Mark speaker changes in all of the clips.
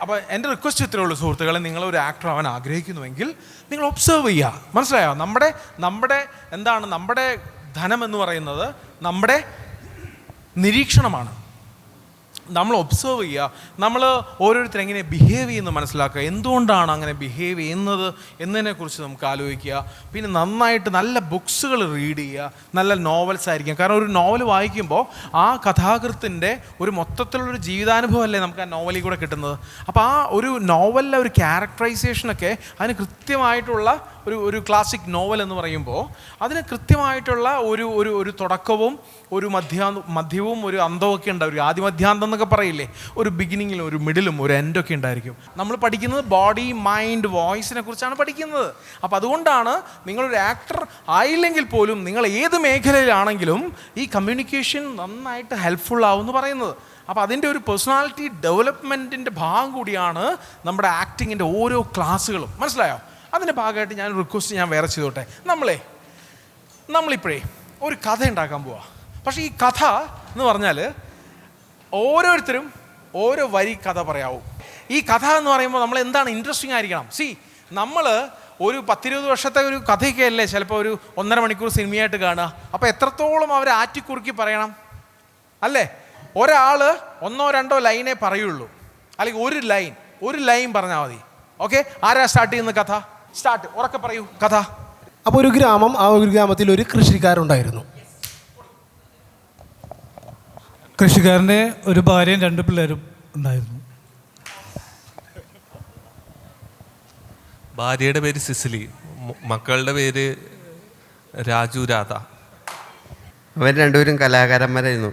Speaker 1: അപ്പോൾ എൻ്റെ റിക്വസ്റ്റ് ഇത്രയേ ഉള്ളൂ സുഹൃത്തുക്കളെ, നിങ്ങളൊരു ആക്ടർ ആവാൻ ആഗ്രഹിക്കുന്നുവെങ്കിൽ നിങ്ങൾ ഒബ്സർവ് ചെയ്യുക. മനസ്സിലായോ? നമ്മുടെ ധനം എന്ന് പറയുന്നത് നമ്മുടെ നിരീക്ഷണമാണ്. നമ്മൾ ഒബ്സർവ് ചെയ്യുക, നമ്മൾ ഓരോരുത്തരും എങ്ങനെ ബിഹേവ് ചെയ്യുന്നത് മനസ്സിലാക്കുക, എന്തുകൊണ്ടാണ് അങ്ങനെ ബിഹേവ് ചെയ്യുന്നത് എന്നതിനെക്കുറിച്ച് നമുക്ക് ആലോചിക്കുക. പിന്നെ നന്നായിട്ട് നല്ല ബുക്സുകൾ റീഡ് ചെയ്യുക, നല്ല നോവൽസ് ആയിരിക്കും. കാരണം ഒരു നോവൽ വായിക്കുമ്പോൾ ആ കഥാകൃത്തിൻ്റെ ഒരു മൊത്തത്തിലുള്ളൊരു ജീവിതാനുഭവമല്ലേ നമുക്ക് ആ നോവലിൽ കൂടെ കിട്ടുന്നത്. അപ്പോൾ ആ ഒരു നോവലിലെ ഒരു ക്യാരക്ടറൈസേഷനൊക്കെ അതിന് കൃത്യമായിട്ടുള്ള ഒരു ക്ലാസിക് നോവൽ എന്ന് പറയുമ്പോൾ അതിന് കൃത്യമായിട്ടുള്ള ഒരു തുടക്കവും ഒരു മധ്യവും ഒരു അന്തമൊക്കെ ഉണ്ടാവും. ഒരു ആദ്യമധ്യാന്തം എന്നൊക്കെ പറയില്ലേ, ഒരു ബിഗിനിങ്ങിലും ഒരു മിഡിലും ഒരു എൻഡൊക്കെ ഉണ്ടായിരിക്കും. നമ്മൾ പഠിക്കുന്നത് ബോഡി, മൈൻഡ്, വോയിസിനെ കുറിച്ചാണ് പഠിക്കുന്നത്. അപ്പോൾ അതുകൊണ്ടാണ് നിങ്ങളൊരു ആക്ടർ ആയില്ലെങ്കിൽ പോലും നിങ്ങൾ ഏത് മേഖലയിലാണെങ്കിലും ഈ കമ്മ്യൂണിക്കേഷൻ നന്നായിട്ട് ഹെൽപ്ഫുൾ ആവും എന്ന് പറയുന്നത്. അപ്പോൾ അതിൻ്റെ ഒരു പേഴ്സണാലിറ്റി ഡെവലപ്മെൻറ്റിൻ്റെ ഭാഗം കൂടിയാണ് നമ്മുടെ ആക്ടിങ്ങിൻ്റെ ഓരോ ക്ലാസ്സുകളും. മനസ്സിലായോ? അതിൻ്റെ ഭാഗമായിട്ട് ഞാൻ റിക്വസ്റ്റ് ഞാൻ വേറെ ചെയ്തോട്ടെ. നമ്മളിപ്പോഴേ ഒരു കഥ ഉണ്ടാക്കാൻ പോവാം. പക്ഷേ ഈ കഥ എന്ന് പറഞ്ഞാൽ ഓരോരുത്തരും ഓരോ വരി കഥ പറയാവും. ഈ കഥ എന്ന് പറയുമ്പോൾ നമ്മൾ എന്താണ് ഇൻട്രസ്റ്റിംഗ് ആയിരിക്കണം. നമ്മൾ ഒരു 10-20 വർഷത്തെ ഒരു കഥയൊക്കെ അല്ലേ ചിലപ്പോൾ ഒരു 1.5 മണിക്കൂർ സിനിമയായിട്ട് കാണുക. അപ്പോൾ എത്രത്തോളം അവർ ആറ്റിക്കുറുക്കി പറയണം അല്ലേ? ഒരാൾ 1-2 ലൈനേ പറയുള്ളൂ, അല്ലെങ്കിൽ ഒരു ലൈൻ പറഞ്ഞാൽ മതി. ഓക്കെ, ആരാ സ്റ്റാർട്ട് ചെയ്യുന്ന കഥ? സ്റ്റാർട്ട്, ഉറക്കെ പറയൂ കഥ.
Speaker 2: അപ്പോൾ ഒരു ഗ്രാമം, ആ ഒരു ഗ്രാമത്തിൽ ഒരു കൃഷിക്കാരുണ്ടായിരുന്നു.
Speaker 3: കൃഷിക്കാരൻ്റെ ഒരു ഭാര്യയും 2 പിള്ളേരും ഉണ്ടായിരുന്നു.
Speaker 4: ഭാര്യയുടെ പേര് സിസിലി, മക്കളുടെ പേര് രാജു, രാധ.
Speaker 5: അവർ രണ്ടുപേരും കലാകാരന്മാരായിരുന്നു.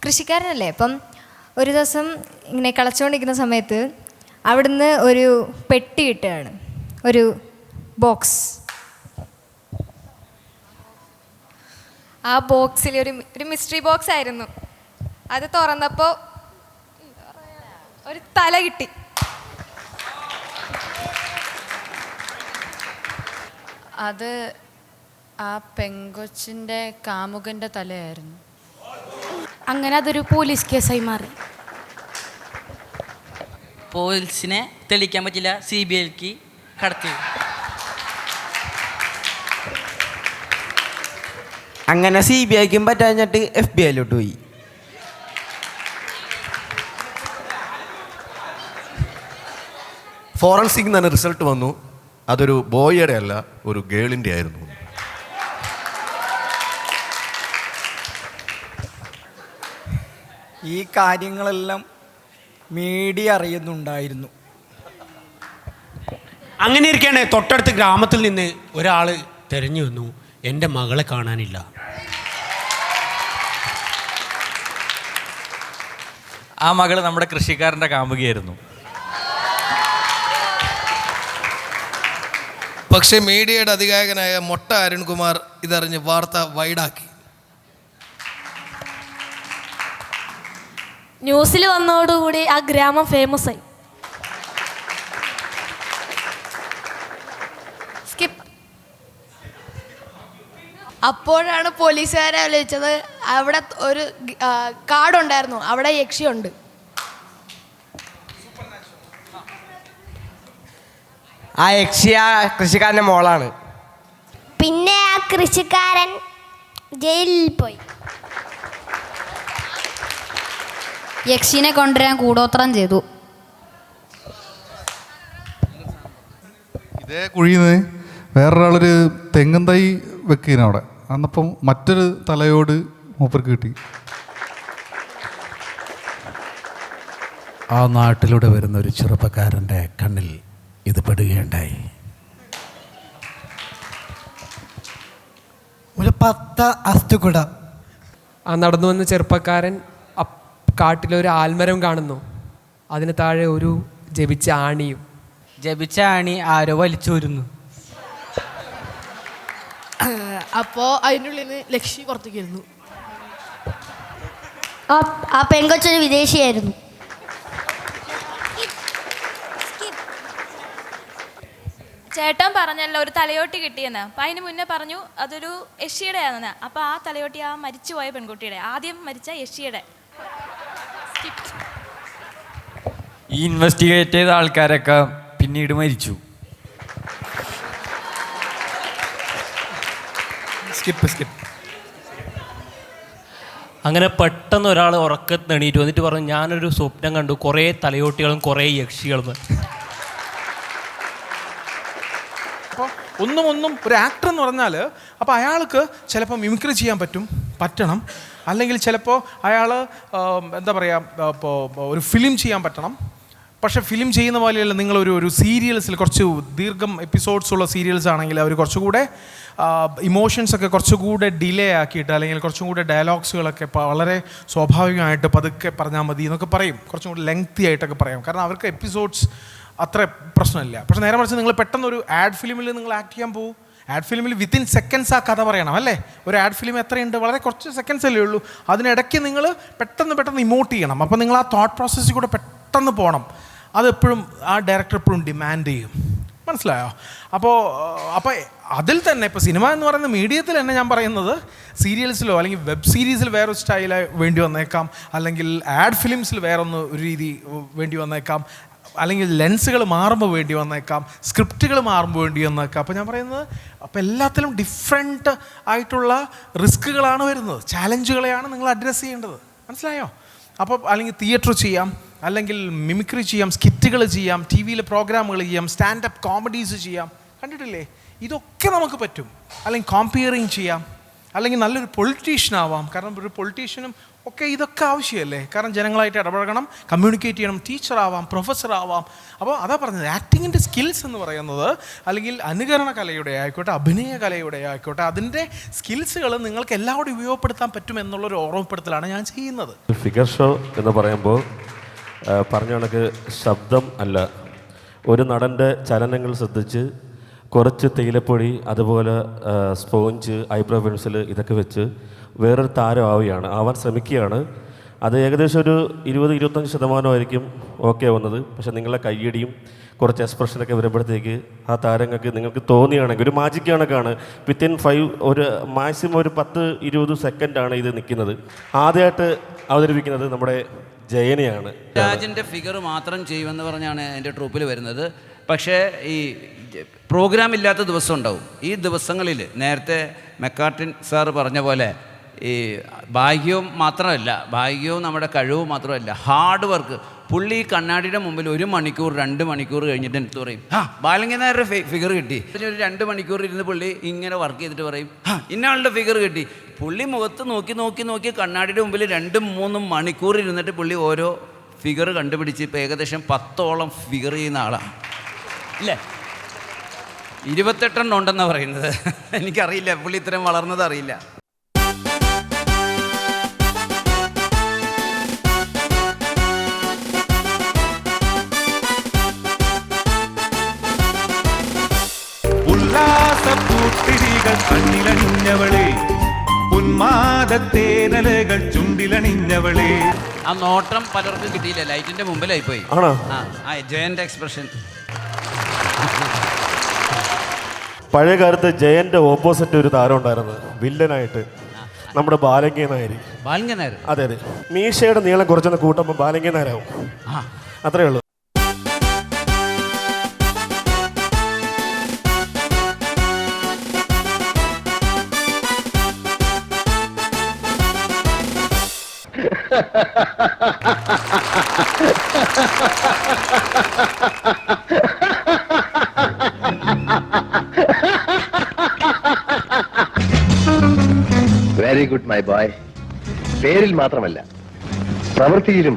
Speaker 6: കൃഷിക്കാരനല്ലേ. അപ്പം ഒരു ദിവസം ഇങ്ങനെ കളച്ചുകൊണ്ടിരിക്കുന്ന സമയത്ത് അവിടുന്ന് ഒരു പെട്ടി കിട്ടുകയാണ്, ഒരു ബോക്സ്.
Speaker 7: ആ ബോക്സിൽ ഒരു മിസ്റ്ററി ബോക്സ് ആയിരുന്നു. അത് തുറന്നപ്പോൾ ഒരു തല കിട്ടി.
Speaker 8: അത് ആ പെങ്കൊച്ചിൻ്റെ കാമുകൻ്റെ തലയായിരുന്നു.
Speaker 9: അങ്ങനെ അതൊരു പോലീസ് കേസായി മാറി.
Speaker 10: പോലീസിനെ തെളിയിക്കാൻ പറ്റില്ല, CBIക്ക് കടത്തി.
Speaker 5: അങ്ങനെ CBIക്കും പറ്റാഞ്ഞിട്ട് FBI പോയി.
Speaker 11: ഫോറൻസിക് തന്നെ റിസൾട്ട് വന്നു, അതൊരു ബോയുടെ അല്ല, ഒരു ഗേളിൻ്റെ ആയിരുന്നു.
Speaker 12: ഈ കാര്യങ്ങളെല്ലാം മീഡിയ അറിയുന്നുണ്ടായിരുന്നു.
Speaker 2: അങ്ങനെ ഇരിക്കുകയാണ് തൊട്ടടുത്ത ഗ്രാമത്തിൽ നിന്ന് ഒരാൾ തിരഞ്ഞു വന്നു, എൻ്റെ മകളെ കാണാനില്ല.
Speaker 13: ആ മകൾ നമ്മുടെ കൃഷിക്കാരൻ്റെ കാമുകിയായിരുന്നു.
Speaker 14: പക്ഷേ മീഡിയയുടെ അധികായകനായ മൊട്ട അരുൺകുമാർ ഇതറിഞ്ഞ് വാർത്ത വൈഡാക്കി.
Speaker 9: ന്യൂസിൽ വന്നതോടുകൂടി ആ ഗ്രാമം ഫേമസ് ആയി.
Speaker 7: അപ്പോഴാണ് പോലീസുകാരെ ആലോചിച്ചത് അവിടെ ഒരു കാടുണ്ടായിരുന്നു, അവിടെ യക്ഷിയുണ്ട്.
Speaker 5: ആ യക്ഷി ആ കൃഷിക്കാരൻ്റെ മോളാണ്.
Speaker 6: പിന്നെ ആ കൃഷിക്കാരൻ ജയിലിൽ പോയി.
Speaker 9: യക്ഷിനെ കൊണ്ടുവരാൻ കൂടോത്രം ചെയ്തു.
Speaker 15: ഇതേ കുഴിയിൽ നിന്ന് വേറൊരാളൊരു തെങ്ങും തൈ വെക്കുന്ന അവിടെ, അന്നപ്പം മറ്റൊരു തലയോട് മൂപ്പർക്ക് കിട്ടി.
Speaker 16: ആ നാട്ടിലൂടെ വരുന്ന ഒരു ചെറുപ്പക്കാരൻ്റെ കണ്ണിൽ ഇത് പെടുകയുണ്ടായി.
Speaker 2: ഒരു 10 അസ്ഥിക്കുട.
Speaker 17: ആ നടന്നു വന്ന ചെറുപ്പക്കാരൻ കാട്ടിലൊരു ആൽമരം കാണുന്നു. അതിന് താഴെ ഒരു ജപിച്ച ആണിയും.
Speaker 10: ജപിച്ച ആണി ആരോ വലിച്ചു വരുന്നു.
Speaker 9: അപ്പോൾ അതിൻ്റെ ഉള്ളിൽ നിന്ന് ലക്ഷ്മി പുറത്തേക്ക് വരുന്നു.
Speaker 6: ആ പെങ്കൊച്ചൊരു വിദേശിയായിരുന്നു.
Speaker 18: ചേട്ടൻ പറഞ്ഞല്ലോ ഒരു തലയോട്ടി കിട്ടിയെന്ന്. അപ്പം അതിന് മുന്നേ പറഞ്ഞു അതൊരു യക്ഷിയുടെ ആണെന്ന്. അപ്പം ആ തലയോട്ടി ആ മരിച്ചുപോയ പെൺകുട്ടിയുടെ, ആദ്യം മരിച്ച യക്ഷിയുടെ.
Speaker 13: ഈ ഇൻവെസ്റ്റിഗേറ്റ് ചെയ്ത ആൾക്കാരൊക്കെ പിന്നീട് മരിച്ചു.
Speaker 19: അങ്ങനെ പെട്ടെന്ന് ഒരാൾ ഉറക്കത്ത് എണീറ്റ് വന്നിട്ട് പറഞ്ഞു, ഞാനൊരു സ്വപ്നം കണ്ടു, കുറേ തലയോട്ടികളും കുറേ യക്ഷികളും.
Speaker 1: അപ്പോൾ ഒന്നും ഒരു ആക്ടർ എന്ന് പറഞ്ഞാൽ അപ്പോൾ അയാൾക്ക് ചിലപ്പോൾ മിമിക്രി ചെയ്യാൻ പറ്റണം, അല്ലെങ്കിൽ ചിലപ്പോൾ അയാൾ എന്താ പറയുക, ഇപ്പോൾ ഒരു ഫിലിം ചെയ്യാൻ പറ്റണം. പക്ഷേ ഫിലിം ചെയ്യുന്ന പോലെയല്ല, നിങ്ങളൊരു സീരിയൽസിൽ കുറച്ച് ദീർഘം എപ്പിസോഡ്സ് ഉള്ള സീരിയൽസ് ആണെങ്കിൽ അവർ കുറച്ചുകൂടെ ഇമോഷൻസൊക്കെ കുറച്ചുകൂടെ ഡിലേ ആക്കിയിട്ട്, അല്ലെങ്കിൽ കുറച്ചും കൂടെ ഡയലോഗ്സുകളൊക്കെ വളരെ സ്വാഭാവികമായിട്ട് പതുക്കെ പറഞ്ഞാൽ മതി എന്നൊക്കെ പറയും, കുറച്ചും കൂടി ലെങ്തി ആയിട്ടൊക്കെ പറയാം. കാരണം അവർക്ക് എപ്പിസോഡ്സ് അത്ര പ്രശ്നമില്ല. പക്ഷേ നേരെ മറിച്ച് നിങ്ങൾ പെട്ടെന്ന് ഒരു ആഡ് ഫിലിമിൽ നിങ്ങൾ ആക്ട് ചെയ്യാൻ പോകും. ആഡ് ഫിലിമിൽ വിത്തിൻ സെക്കൻഡ്സ് ആ കഥ പറയണം അല്ലേ? ഒരു ആഡ് ഫിലിം എത്രയുണ്ട്? വളരെ കുറച്ച് സെക്കൻഡ്സ് അല്ലേ ഉള്ളൂ. അതിനിടയ്ക്ക് നിങ്ങൾ പെട്ടെന്ന് ഇമോട്ട് ചെയ്യണം. അപ്പോൾ നിങ്ങൾ ആ തോട്ട് പ്രോസസ്സിൽ കൂടെ പെട്ടെന്ന് പോകണം. അതെപ്പോഴും ആ ഡയറക്ടർ എപ്പോഴും ഡിമാൻഡ് ചെയ്യും. മനസ്സിലായോ? അപ്പോൾ അതിൽ തന്നെ ഇപ്പോൾ സിനിമ എന്ന് പറയുന്ന മീഡിയത്തിൽ തന്നെ ഞാൻ പറയുന്നത്, സീരിയൽസിലോ അല്ലെങ്കിൽ വെബ് സീരീസിൽ വേറൊരു സ്റ്റൈല് വേണ്ടി വന്നേക്കാം, അല്ലെങ്കിൽ ആഡ് ഫിലിംസിൽ വേറൊന്ന് ഒരു രീതി വേണ്ടി വന്നേക്കാം, അല്ലെങ്കിൽ ലെൻസുകൾ മാറുമ്പോൾ വേണ്ടി വന്നേക്കാം, സ്ക്രിപ്റ്റുകൾ മാറുമ്പോൾ വേണ്ടി വന്നേക്കാം. അപ്പോൾ ഞാൻ പറയുന്നത്, അപ്പോൾ എല്ലാത്തിലും ഡിഫറെൻറ്റ് ആയിട്ടുള്ള റിസ്ക്കുകളാണ് വരുന്നത്, ചാലഞ്ചുകളെയാണ് നിങ്ങൾ അഡ്രസ്സ് ചെയ്യേണ്ടത്. മനസ്സിലായോ? അപ്പോൾ അല്ലെങ്കിൽ തിയേറ്റർ ചെയ്യാം, അല്ലെങ്കിൽ മിമിക്രി ചെയ്യാം, സ്കിറ്റുകൾ ചെയ്യാം, ടി വിയിലെ പ്രോഗ്രാമുകൾ ചെയ്യാം, സ്റ്റാൻഡപ്പ് കോമഡീസ് ചെയ്യാം. കണ്ടിട്ടില്ലേ? ഇതൊക്കെ നമുക്ക് പറ്റും. അല്ലെങ്കിൽ കോമ്പയറിങ് ചെയ്യാം, അല്ലെങ്കിൽ നല്ലൊരു പൊളിറ്റീഷ്യനാവാം. കാരണം ഒരു പൊളിറ്റീഷ്യനും ഒക്കെ ഇതൊക്കെ ആവശ്യമല്ലേ? കാരണം ജനങ്ങളായിട്ട് ഇടപഴകണം, കമ്മ്യൂണിക്കേറ്റ് ചെയ്യണം, ടീച്ചറാവാം, പ്രൊഫസറാവാം. അപ്പോൾ അതാ പറഞ്ഞത്, ആക്ടിങ്ങിൻ്റെ സ്കിൽസ് എന്ന് പറയുന്നത്, അല്ലെങ്കിൽ അനുകരണ കലയുടെ ആയിക്കോട്ടെ, അഭിനയ കലയുടെ ആയിക്കോട്ടെ, അതിൻ്റെ സ്കിൽസുകൾ നിങ്ങൾക്ക് എല്ലാവരും ഉപയോഗപ്പെടുത്താൻ പറ്റും എന്നുള്ളൊരു ഓർമ്മപ്പെടുത്തലാണ് ഞാൻ ചെയ്യുന്നത്.
Speaker 20: ഫിഗർ ഷോ എന്ന് പറയുമ്പോൾ പറഞ്ഞ കണക്ക് ശബ്ദം അല്ല, ഒരു നടൻ്റെ ചലനങ്ങൾ ശ്രദ്ധിച്ച് കുറച്ച് തേയിലപ്പൊടി, അതുപോലെ സ്പോഞ്ച്, ഐബ്രോ പെൻസിൽ ഇതൊക്കെ വെച്ച് വേറൊരു താരം ആവാൻ ശ്രമിക്കുകയാണ്. അത് ഏകദേശം ഒരു 20-25% ഓക്കെ വന്നത്. പക്ഷേ നിങ്ങളുടെ കയ്യടിയും കുറച്ച് എക്സ്പ്രഷനൊക്കെ വരുമ്പോഴത്തേക്ക് ആ താരങ്ങൾക്ക് നിങ്ങൾക്ക് തോന്നിയാണെങ്കിൽ ഒരു മാജിക് കണക്കാണ്. വിത്തിൻ 5 മാക്സിമം ഒരു 10-20 സെക്കൻഡാണ് ഇത് നിൽക്കുന്നത്. ആദ്യമായിട്ട് അവതരിപ്പിക്കുന്നത് നമ്മുടെ ജയനെയാണ്.
Speaker 21: രാജിൻ്റെ ഫിഗർ മാത്രം ചെയ്യുമെന്ന് പറഞ്ഞാണ് എൻ്റെ ട്രൂപ്പിൽ വരുന്നത്. പക്ഷേ ഈ പ്രോഗ്രാം ഇല്ലാത്ത ദിവസം ഉണ്ടാവും. ഈ ദിവസങ്ങളിൽ നേരത്തെ മെക്കാർട്ടിൻ സാറ് പറഞ്ഞ പോലെ ഈ ഭാഗ്യവും മാത്രമല്ല, ഭാഗ്യവും നമ്മുടെ കഴിവും മാത്രമല്ല, ഹാർഡ് വർക്ക്. പുള്ളി ഈ കണ്ണാടിയുടെ മുമ്പിൽ 1 മണിക്കൂർ 2 മണിക്കൂർ കഴിഞ്ഞിട്ട് എന്ത് പറയും, ബാലങ്കി നായരുടെ ഫിഗർ കിട്ടി. ഒരു 2 മണിക്കൂർ ഇരുന്ന് പുള്ളി ഇങ്ങനെ വർക്ക് ചെയ്തിട്ട് പറയും, ഇന്നയാളുടെ ഫിഗർ കിട്ടി. പുള്ളി മുഖത്ത് നോക്കി കണ്ണാടിയുടെ മുമ്പിൽ 2-3 മണിക്കൂർ ഇരുന്നിട്ട് പുള്ളി ഓരോ ഫിഗർ കണ്ടുപിടിച്ച് ഇപ്പോൾ ഏകദേശം 10ഓളം ഫിഗർ ചെയ്യുന്ന ആളാണ് ഇല്ലേ? 28 ഉണ്ടെന്നാണ് പറയുന്നത്. എനിക്കറിയില്ല, പുള്ളി ഇത്രയും വളർന്നത് അറിയില്ല.
Speaker 22: ഉല്ലാസപ്പൂത്തിരികൾ കണ്ണിലണിഞ്ഞവളെ, ഉന്മാദത്തേനലകൾ ചുണ്ടിലണിഞ്ഞവളെ.
Speaker 21: ആ നോട്ടം പലർക്കും കിട്ടിയില്ല, ലൈറ്റിന്റെ മുമ്പിലായി പോയി. ജയന്റെ എക്സ്പ്രഷൻ.
Speaker 20: പഴയ കാലത്ത് ജയൻ്റെ ഓപ്പോസിറ്റ് ഒരു താരം ഉണ്ടായിരുന്നു വില്ലനായിട്ട്, നമ്മുടെ ബാലങ്കി നായർ. അതെ, മീശയുടെ നീളം കുറച്ചൊന്ന് കൂട്ടുമ്പോൾ ബാലങ്കി നായരാവും. അത്രയേ ഉള്ളൂ.
Speaker 23: Very good my boy. പേരിൽ മാത്രമല്ല പ്രവൃത്തിയിലും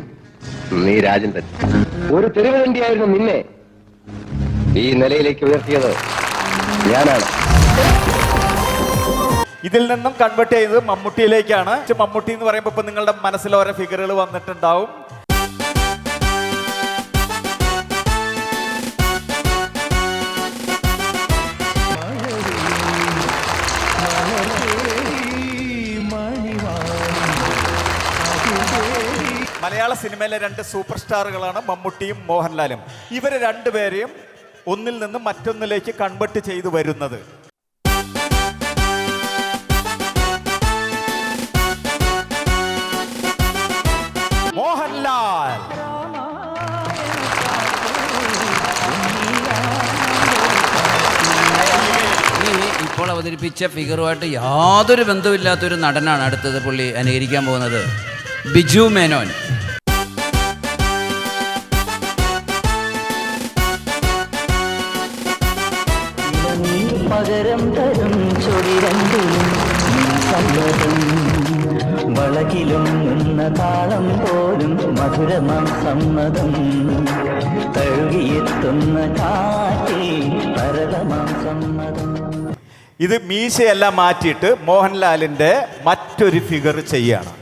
Speaker 23: നീ രാജൻ തന്നെ. ഒരു തെരുവുവണ്ടിയായിരുന്നു നിന്നെ ഈ നിലയിലേക്ക് ഉയർത്തിയത് ഞാനാണ്.
Speaker 24: ഇതിൽ നിന്നും കൺവേർട്ട് ചെയ്ത് മമ്മൂട്ടിയിലേക്കാണ്. മമ്മൂട്ടി എന്ന് പറയുമ്പോൾ ഇപ്പൊ നിങ്ങളുടെ മനസ്സിൽ ഓരോ ഫിഗറുകൾ വന്നിട്ടുണ്ടാവും. മലയാള സിനിമയിലെ 2 സൂപ്പർ സ്റ്റാറുകളാണ് മമ്മൂട്ടിയും മോഹൻലാലും. ഇവരെ രണ്ടുപേരെയും ഒന്നിൽ നിന്ന് മറ്റൊന്നിലേക്ക് കൺവെർട്ട് ചെയ്തു വരുന്നത്. മോഹൻലാൽ.
Speaker 21: ഇപ്പോൾ അവതരിപ്പിച്ച ഫിഗറുമായിട്ട് യാതൊരു ബന്ധവുമില്ലാത്തൊരു നടനാണ് അടുത്തത് പുള്ളി അനുകരിക്കാൻ പോകുന്നത്. ബിജു മേനോൻ.
Speaker 3: പകരം തരും ചൊടിരണ്ടിലും സമ്മതം വളകിലും നിന്ന താളം പോലും മധുരമാം സമ്മതം തഴുകിയെത്തുന്ന കാറ്റിൽ പരതമാം സമ്മതം.
Speaker 24: ഇത് മീശയെല്ലാം മാറ്റിയിട്ട് മോഹൻലാലിൻ്റെ മറ്റൊരു ഫിഗർ ചെയ്യാണ്.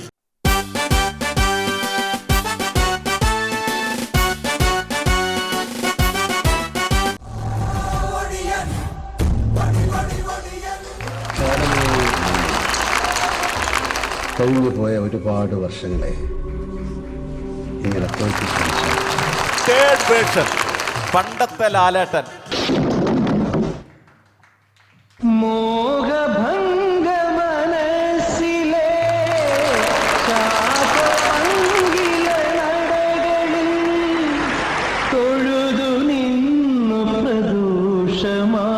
Speaker 23: കഴിഞ്ഞു പോയ ഒരുപാട് വർഷങ്ങളെ ഇങ്ങനെ
Speaker 24: തേർഡ് വേർഷൻ പണ്ടത്തെ ലാലേട്ടൻ.
Speaker 3: മോഹഭംഗ മനസ്സിലെ ശാപഭംഗില നടകളിൽ തൊഴുതു നിന്നു പ്രദൂഷമാ